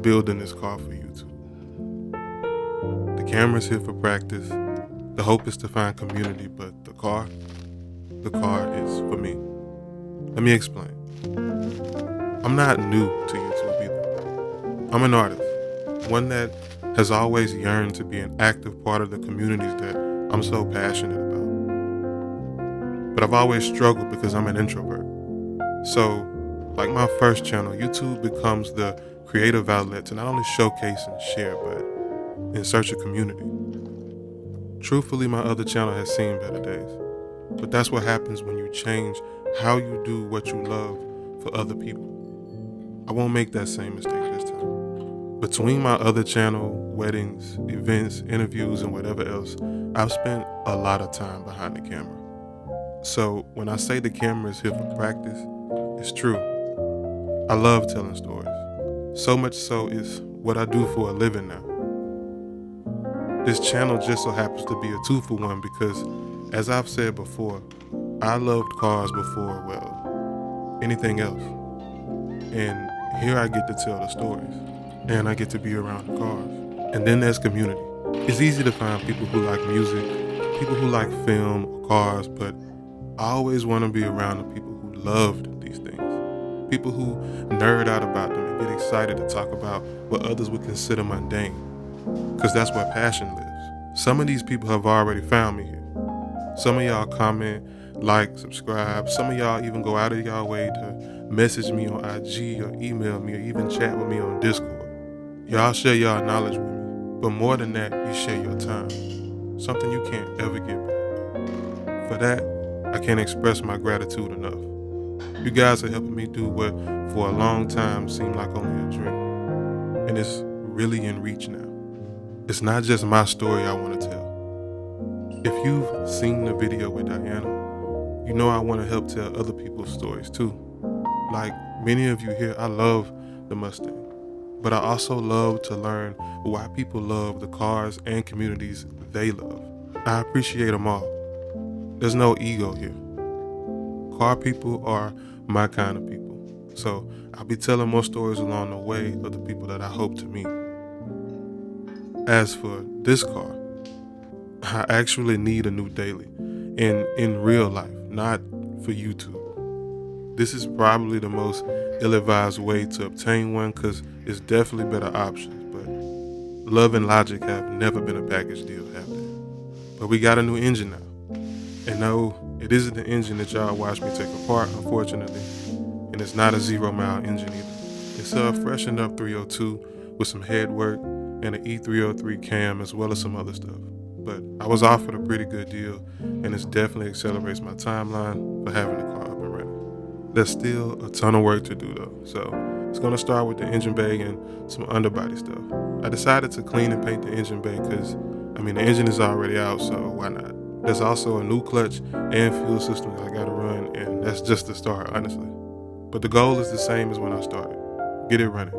not building this car for YouTube. The camera's here for practice. The hope is to find community, but the car is for me. Let me explain. I'm not new to YouTube either. I'm an artist, one that has always yearned to be an active part of the communities that I'm so passionate about. But I've always struggled because I'm an introvert. So, like my first channel, YouTube becomes the creative outlet to not only showcase and share, but in search of community. Truthfully, my other channel has seen better days. But that's what happens when you change how you do what you love for other people. I won't make that same mistake this time. Between my other channel, weddings, events, interviews, and whatever else, I've spent a lot of time behind the camera. So when I say the camera is here for practice, it's true. I love telling stories. So much so is what I do for a living now. This channel just so happens to be a two-for-one because, as I've said before, I loved cars before, well, anything else. And here I get to tell the stories, and I get to be around the cars. And then there's community. It's easy to find people who like music, people who like film or cars, but I always want to be around the people who loved these things. People who nerd out about them and get excited to talk about what others would consider mundane. Because that's where passion lives. Some of these people have already found me here. Some of y'all comment, like, subscribe. Some of y'all even go out of y'all way to message me on IG or email me or even chat with me on Discord. Y'all share y'all knowledge with me. But more than that, you share your time. Something you can't ever get back. For that, I can't express my gratitude enough. You guys are helping me do what for a long time seemed like only a dream. And it's really in reach now. It's not just my story I want to tell. If you've seen the video with Diana, you know I want to help tell other people's stories too. Like many of you here, I love the Mustang, but I also love to learn why people love the cars and communities they love. I appreciate them all. There's no ego here. Car people are my kind of people. So I'll be telling more stories along the way of the people that I hope to meet. As for this car, I actually need a new daily in real life, not for YouTube. This is probably the most ill-advised way to obtain one because it's definitely better options, but love and logic have never been a package deal, have they? But we got a new engine now. And no, it isn't the engine that y'all watch me take apart, unfortunately, and it's not a 0-mile engine either. It's a freshened up 302 with some head work and an E303 cam as well as some other stuff. But I was offered a pretty good deal, and it definitely accelerates my timeline for having the car up and running. There's still a ton of work to do though, so it's gonna start with the engine bay and some underbody stuff. I decided to clean and paint the engine bay because, the engine is already out, so why not? There's also a new clutch and fuel system that I gotta run, and that's just the start, honestly. But the goal is the same as when I started. Get it running.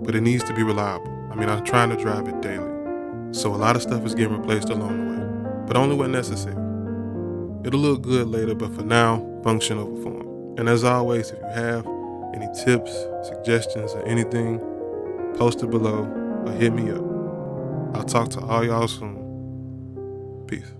But it needs to be reliable. I'm trying to drive it daily. So a lot of stuff is getting replaced along the way, but only when necessary. It'll look good later, but for now, function over form. And as always, if you have any tips, suggestions, or anything, post it below or hit me up. I'll talk to all y'all soon. Peace.